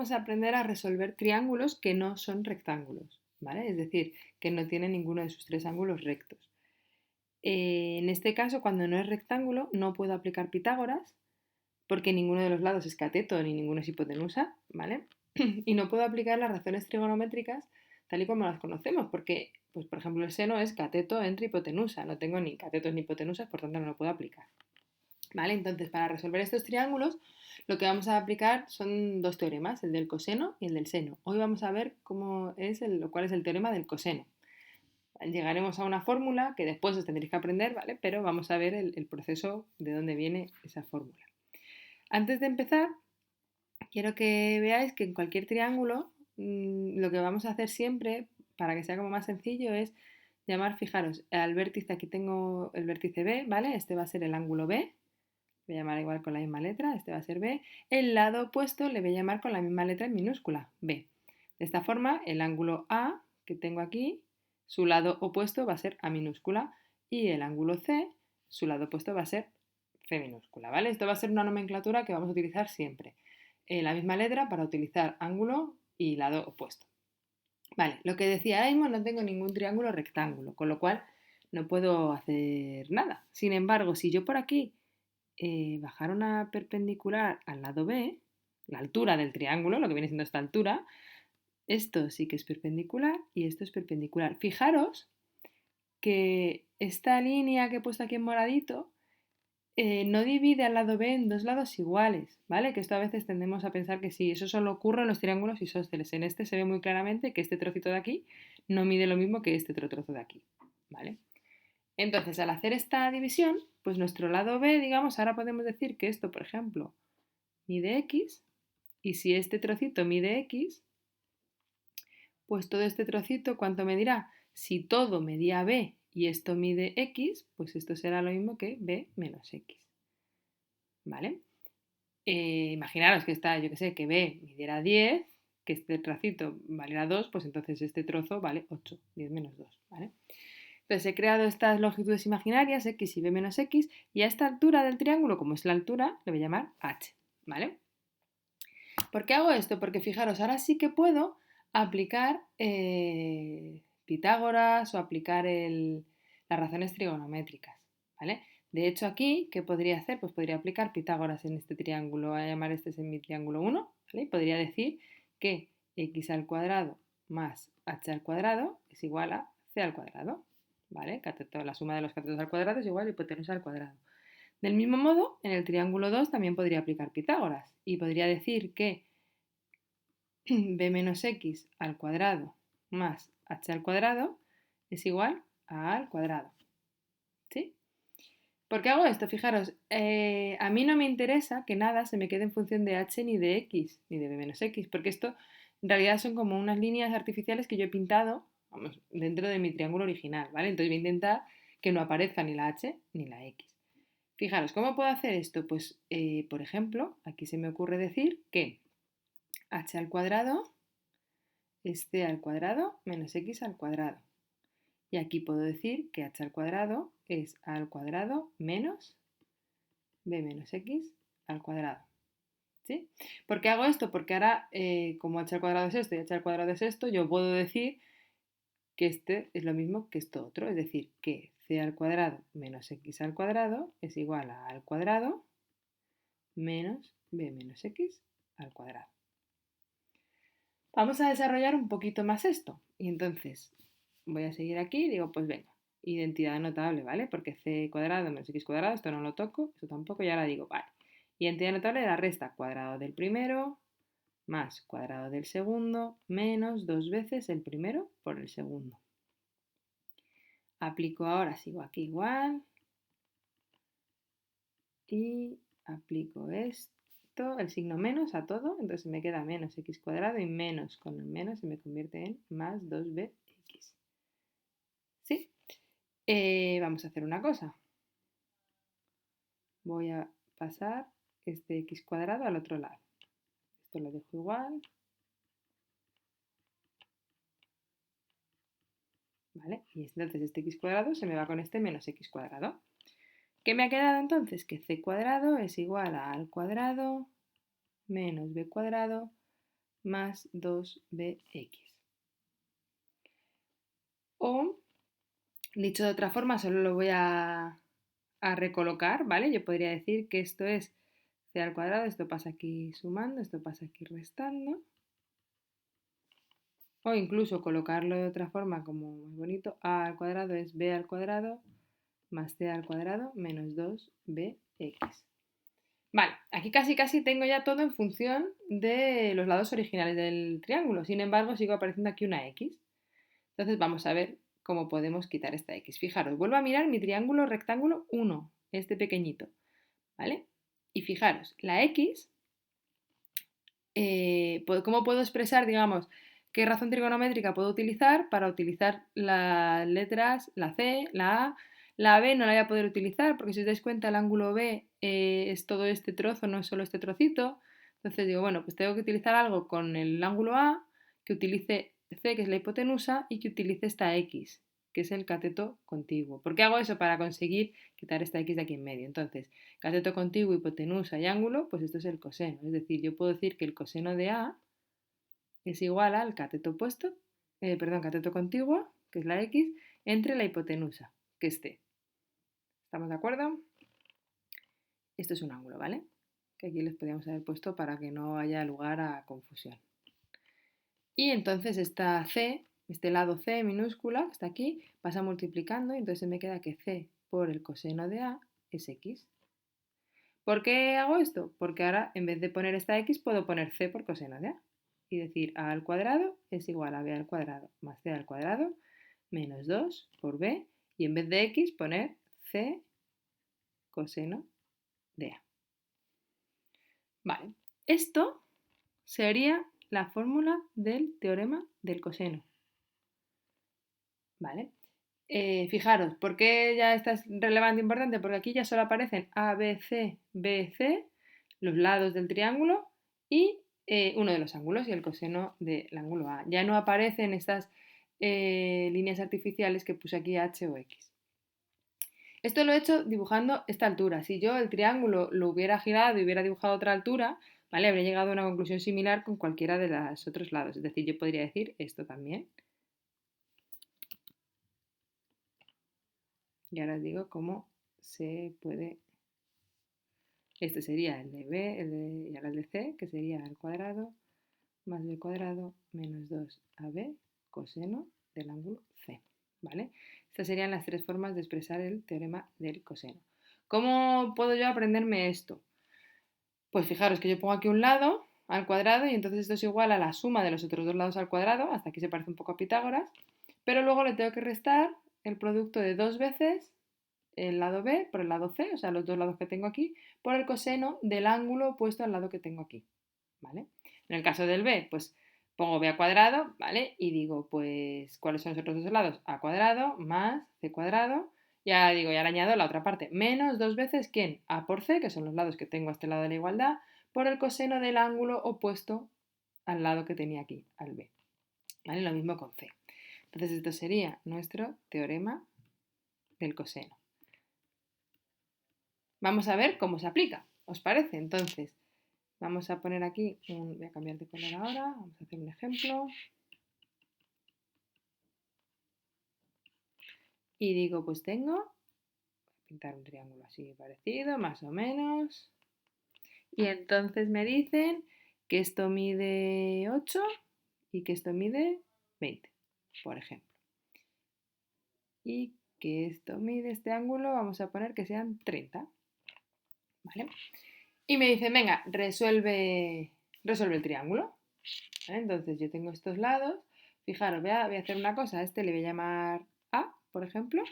vamos a aprender a resolver triángulos que no son rectángulos, ¿vale? Es decir, que no tienen ninguno de sus tres ángulos rectos. En este caso, cuando no es rectángulo, no puedo aplicar Pitágoras porque ninguno de los lados es cateto ni ninguno es hipotenusa, ¿vale? Y no puedo aplicar las razones trigonométricas tal y como las conocemos, porque, pues, por ejemplo, el seno es cateto entre hipotenusa. No tengo ni catetos ni hipotenusas, por tanto no lo puedo aplicar. ¿Vale? Entonces, para resolver estos triángulos, lo que vamos a aplicar son dos teoremas, el del coseno y el del seno. Hoy vamos a ver cuál es el teorema del coseno. Llegaremos a una fórmula que después os tendréis que aprender, ¿vale? Pero vamos a ver el proceso de dónde viene esa fórmula. Antes de empezar, quiero que veáis que en cualquier triángulo lo que vamos a hacer siempre, para que sea como más sencillo, es llamar, fijaros, al vértice, aquí tengo el vértice B, ¿vale? Este va a ser el ángulo B, voy a llamar igual con la misma letra, este va a ser B. El lado opuesto le voy a llamar con la misma letra en minúscula, B. De esta forma, el ángulo A que tengo aquí, su lado opuesto va a ser A minúscula y el ángulo C, su lado opuesto va a ser C minúscula, ¿vale? Esto va a ser una nomenclatura que vamos a utilizar siempre. La misma letra para utilizar ángulo y lado opuesto. Vale, lo que decía Aimo, no tengo ningún triángulo rectángulo, con lo cual no puedo hacer nada. Sin embargo, si yo por aquí bajara una perpendicular al lado B, la altura del triángulo, lo que viene siendo esta altura, esto sí que es perpendicular y esto es perpendicular. Fijaros que esta línea que he puesto aquí en moradito no divide al lado B en dos lados iguales, ¿vale? Que esto a veces tendemos a pensar que sí, eso solo ocurre en los triángulos isósceles. En este se ve muy claramente que este trocito de aquí no mide lo mismo que este otro trozo de aquí, ¿vale? Entonces, al hacer esta división, pues nuestro lado B, digamos, ahora podemos decir que esto, por ejemplo, mide X, y si este trocito mide X, pues todo este trocito, ¿cuánto medirá? Si todo medía B y esto mide X, pues esto será lo mismo que B menos X, ¿vale? Imaginaros que está, yo que sé, que B midiera 10, que este trocito valiera 2, pues entonces este trozo vale 8, 10 menos 2, ¿vale? Entonces he creado estas longitudes imaginarias, X y B menos X, y a esta altura del triángulo, como es la altura, le voy a llamar H, ¿vale? ¿Por qué hago esto? Porque fijaros, ahora sí que puedo aplicar Pitágoras o aplicar las razones trigonométricas, ¿vale? De hecho aquí, ¿qué podría hacer? Pues podría aplicar Pitágoras en este triángulo, voy a llamar este es mi triángulo 1, ¿vale? Y podría decir que x al cuadrado más h al cuadrado es igual a c al cuadrado, ¿vale? La suma de los catetos al cuadrado es igual a hipotenusa al cuadrado. Del mismo modo, en el triángulo 2 también podría aplicar Pitágoras y podría decir que b menos x al cuadrado más h al cuadrado es igual a al cuadrado. ¿Sí? ¿Por qué hago esto? Fijaros, a mí no me interesa que nada se me quede en función de h ni de x, ni de b menos x, porque esto en realidad son como unas líneas artificiales que yo he pintado, vamos, dentro de mi triángulo original, ¿vale? Entonces voy a intentar que no aparezca ni la h ni la x. Fijaros, ¿cómo puedo hacer esto? Pues, por ejemplo, aquí se me ocurre decir que h al cuadrado es c al cuadrado menos x al cuadrado. Y aquí puedo decir que h al cuadrado es a al cuadrado menos b menos x al cuadrado. ¿Sí? ¿Por qué hago esto? Porque ahora, como h al cuadrado es esto y h al cuadrado es esto, yo puedo decir que este es lo mismo que esto otro. Es decir, que c al cuadrado menos x al cuadrado es igual a al cuadrado menos b menos x al cuadrado. Vamos a desarrollar un poquito más esto. Y entonces voy a seguir aquí y digo, pues venga, identidad notable, ¿vale? Porque c cuadrado menos x cuadrado, esto no lo toco, esto tampoco, y ahora digo, vale. Identidad notable la resta cuadrado del primero más cuadrado del segundo menos 2 veces el primero por el segundo. Aplico ahora, sigo aquí igual y aplico esto, el signo menos a todo, entonces me queda menos x cuadrado y menos con el menos se me convierte en más 2bx. ¿Sí? Vamos a hacer una cosa. Voy a pasar este x cuadrado al otro lado. Esto lo dejo igual. ¿Vale? Y entonces este x cuadrado se me va con este menos x cuadrado. ¿Qué me ha quedado entonces? Que c cuadrado es igual a al cuadrado menos b cuadrado más 2bx. O, dicho de otra forma, solo lo voy a recolocar, ¿vale? Yo podría decir que esto es c al cuadrado, esto pasa aquí sumando, esto pasa aquí restando. O incluso colocarlo de otra forma como muy bonito, a al cuadrado es b al cuadrado más c al cuadrado menos 2bx. Vale, aquí casi tengo ya todo en función de los lados originales del triángulo. Sin embargo, sigo apareciendo aquí una x. Entonces vamos a ver cómo podemos quitar esta x. Fijaros, vuelvo a mirar mi triángulo rectángulo 1, este pequeñito, ¿vale? Y fijaros, la x, ¿cómo puedo expresar, digamos, qué razón trigonométrica puedo utilizar para utilizar las letras, la c, la a, la b no la voy a poder utilizar porque si os dais cuenta el ángulo b es todo este trozo, no es solo este trocito. Entonces digo, bueno, pues tengo que utilizar algo con el ángulo a que utilice c, que es la hipotenusa, y que utilice esta x, que es el cateto contiguo. ¿Por qué hago eso? Para conseguir quitar esta x de aquí en medio. Entonces, cateto contiguo, hipotenusa y ángulo, pues esto es el coseno. Es decir, yo puedo decir que el coseno de a es igual al cateto opuesto, cateto contiguo, que es la x, entre la hipotenusa, que es c. ¿Estamos de acuerdo? Esto es un ángulo, ¿vale? Que aquí les podríamos haber puesto para que no haya lugar a confusión. Y entonces esta c, este lado c minúscula, que está aquí, pasa multiplicando y entonces me queda que c por el coseno de a es x. ¿Por qué hago esto? Porque ahora en vez de poner esta x puedo poner c por coseno de a y decir a al cuadrado es igual a b al cuadrado más c al cuadrado menos 2 por b y en vez de x poner c coseno de a. Vale, esto sería la fórmula del teorema del coseno. ¿Vale? Fijaros, ¿por qué ya esta es relevante e importante? Porque aquí ya solo aparecen A, B, C, B, C, los lados del triángulo y uno de los ángulos y el coseno del ángulo A. Ya no aparecen estas líneas artificiales que puse aquí H o X. Esto lo he hecho dibujando esta altura. Si yo el triángulo lo hubiera girado y hubiera dibujado otra altura, ¿vale? Habría llegado a una conclusión similar con cualquiera de los otros lados. Es decir, yo podría decir esto también. Y ahora os digo cómo se puede. Este sería el de B, y ahora el de C, que sería al cuadrado más b cuadrado menos 2ab coseno del ángulo C. ¿Vale? Estas serían las tres formas de expresar el teorema del coseno. ¿Cómo puedo yo aprenderme esto? Pues fijaros que yo pongo aquí un lado al cuadrado y entonces esto es igual a la suma de los otros dos lados al cuadrado, hasta aquí se parece un poco a Pitágoras, pero luego le tengo que restar el producto de dos veces el lado B por el lado C, o sea, los dos lados que tengo aquí, por el coseno del ángulo opuesto al lado que tengo aquí, ¿vale? En el caso del B, pues pongo B al cuadrado, ¿vale? Y digo, pues, ¿cuáles son los otros dos lados? A cuadrado más C cuadrado, ya digo, ya le añado la otra parte, menos dos veces, ¿quién? A por C, que son los lados que tengo a este lado de la igualdad, por el coseno del ángulo opuesto al lado que tenía aquí, al B, ¿vale? Lo mismo con C. Entonces esto sería nuestro teorema del coseno. Vamos a ver cómo se aplica, ¿os parece? Entonces, vamos a poner aquí, voy a cambiar de color ahora, vamos a hacer un ejemplo. Y digo, pues tengo, voy a pintar un triángulo así parecido, más o menos. Y entonces me dicen que esto mide 8 y que esto mide 20, por ejemplo. Y que esto mide este ángulo, vamos a poner que sean 30. ¿Vale? Y me dicen, venga, resuelve el triángulo. ¿Vale? Entonces yo tengo estos lados. Fijaros, voy a hacer una cosa. A este le voy a llamar A, por ejemplo.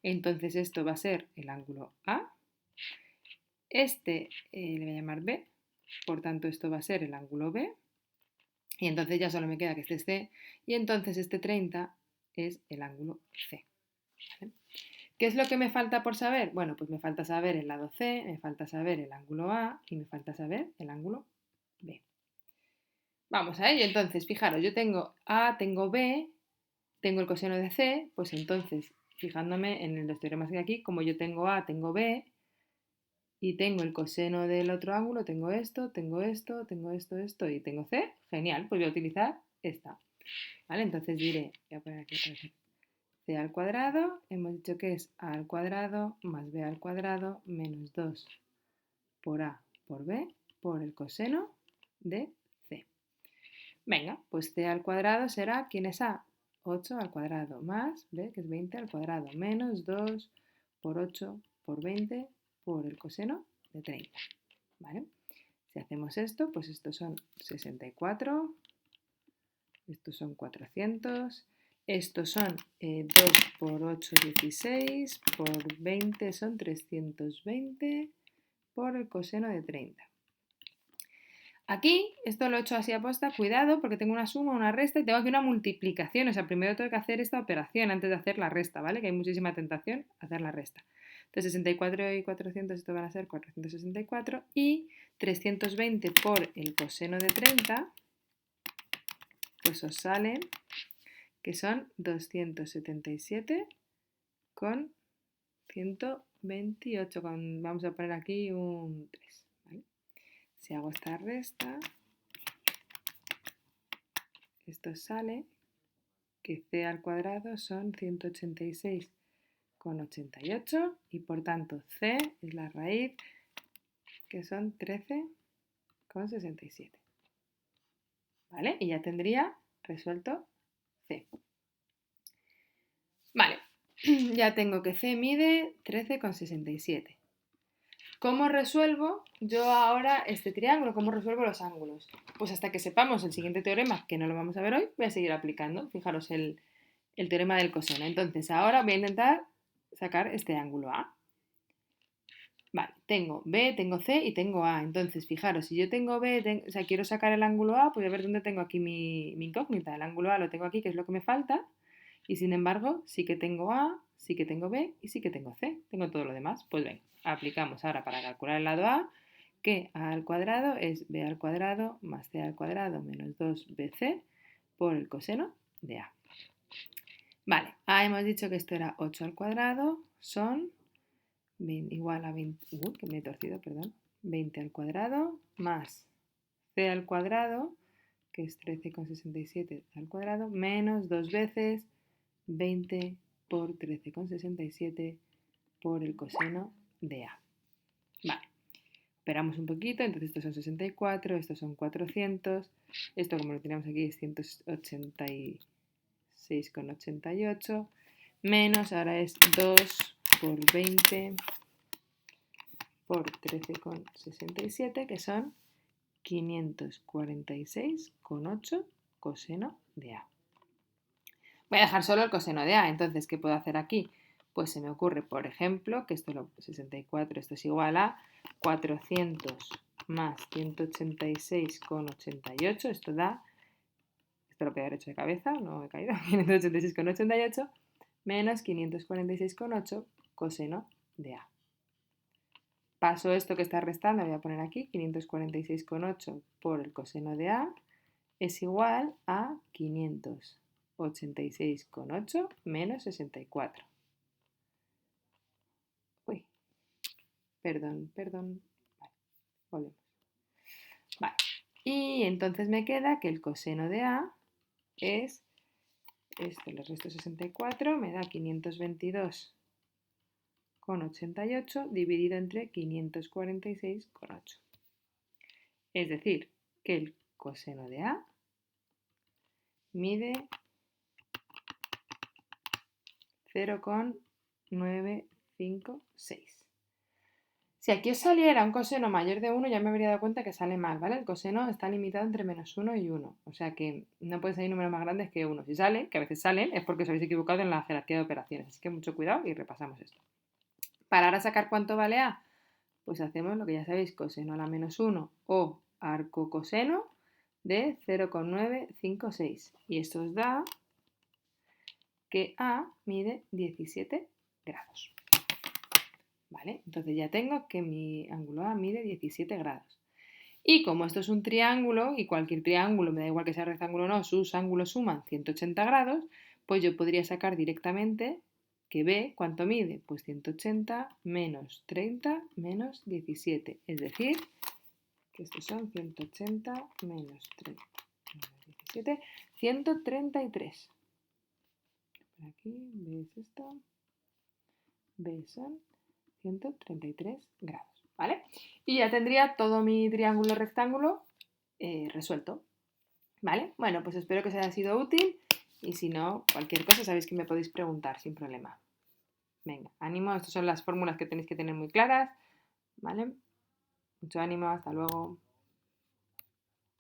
Entonces esto va a ser el ángulo A. Este le voy a llamar B. Por tanto, esto va a ser el ángulo B. Y entonces ya solo me queda que este es C. Y entonces este 30 es el ángulo C. ¿Vale? ¿Qué es lo que me falta por saber? Bueno, pues me falta saber el lado C, me falta saber el ángulo A y me falta saber el ángulo B. Vamos a ello. Entonces, fijaros, yo tengo A, tengo B, tengo el coseno de C, pues entonces, fijándome en los teoremas que hay aquí, como yo tengo A, tengo B, y tengo el coseno del otro ángulo, tengo esto, tengo esto, tengo esto, esto y tengo C, genial, pues voy a utilizar esta. ¿Vale? Entonces diré, voy a poner aquí otra vez, C al cuadrado, hemos dicho que es A al cuadrado más B al cuadrado menos 2 por A por B por el coseno de C. Venga, pues C al cuadrado será, ¿quién es A? 8 al cuadrado más B, que es 20 al cuadrado, menos 2 por 8 por 20 por el coseno de 30. ¿Vale? Si hacemos esto, pues estos son 64, estos son 400, estos son 2 por 8, 16, por 20 son 320 por el coseno de 30. Aquí, esto lo he hecho así a posta, cuidado, porque tengo una suma, una resta y tengo aquí una multiplicación. O sea, primero tengo que hacer esta operación antes de hacer la resta, ¿vale? Que hay muchísima tentación hacer la resta. Entonces, 64 y 400, esto van a ser 464 y 320 por el coseno de 30, pues os salen que son 277 con 128. Vamos a poner aquí un 3. ¿Vale? Si hago esta resta, esto sale que C al cuadrado son 186,88 y por tanto C es la raíz que son 13,67. ¿Vale? Y ya tendría resuelto C. Vale, ya tengo que C mide 13,67. ¿Cómo resuelvo yo ahora este triángulo? ¿Cómo resuelvo los ángulos? Pues hasta que sepamos el siguiente teorema, que no lo vamos a ver hoy, voy a seguir aplicando. Fijaros el teorema del coseno. Entonces ahora voy a intentar sacar este ángulo A. Vale, tengo B, tengo C y tengo A. Entonces, fijaros, si yo tengo B, o sea, quiero sacar el ángulo A, pues a ver dónde tengo aquí mi incógnita. El ángulo A lo tengo aquí, que es lo que me falta. Y sin embargo, sí que tengo A, sí que tengo B y sí que tengo C. Tengo todo lo demás. Pues venga, aplicamos ahora para calcular el lado A, que A al cuadrado es B al cuadrado más C al cuadrado menos 2BC por el coseno de A. Vale, A hemos dicho que esto era 8 al cuadrado, son igual a 20, que me he torcido, perdón, 20 al cuadrado más C al cuadrado, que es 13,67 al cuadrado, menos 2 veces 20 por 13,67 por el coseno de A. Vale, esperamos un poquito, entonces estos son 64, estos son 400, esto como lo teníamos aquí es 186,88, menos ahora es 2 por 20 por 13,67, que son 546,8 coseno de A. Voy a dejar solo el coseno de A, entonces, ¿qué puedo hacer aquí? Pues se me ocurre, por ejemplo, que esto 64, esto es igual a 400 más 186,88, esto da, esto lo podía haber hecho de cabeza, no he caído, 586,88 menos 546,8 coseno de A. Paso esto que está restando, voy a poner aquí, 546,8 por el coseno de A es igual a 586,8 menos 64. Uy, perdón. Vale, volvemos. Vale, y entonces me queda que el coseno de A es, esto le resto 64, me da 522,88 dividido entre 546,8. Es decir, que el coseno de A mide 0,956. Si aquí os saliera un coseno mayor de 1, ya me habría dado cuenta que sale mal, ¿vale? El coseno está limitado entre menos 1 y 1, o sea que no pueden salir números más grandes que 1. Si sale, que a veces salen, es porque os habéis equivocado en la jerarquía de operaciones, así que mucho cuidado y repasamos esto. Para ahora sacar cuánto vale A, pues hacemos lo que ya sabéis, coseno a la menos 1 o arco coseno de 0,956. Y esto os da que A mide 17 grados. ¿Vale? Entonces ya tengo que mi ángulo A mide 17 grados. Y como esto es un triángulo, y cualquier triángulo, me da igual que sea rectángulo o no, sus ángulos suman 180 grados, pues yo podría sacar directamente Que B, ¿cuánto mide? Pues 180 menos 30 menos 17. Es decir, que estos son 180 menos 30 menos 17, 133. Por aquí, B es esto. B son 133 grados, ¿vale? Y ya tendría todo mi triángulo rectángulo resuelto, ¿vale? Bueno, pues espero que os haya sido útil y si no, cualquier cosa sabéis que me podéis preguntar sin problema. Venga, ánimo, estas son las fórmulas que tenéis que tener muy claras, ¿vale? Mucho ánimo, hasta luego.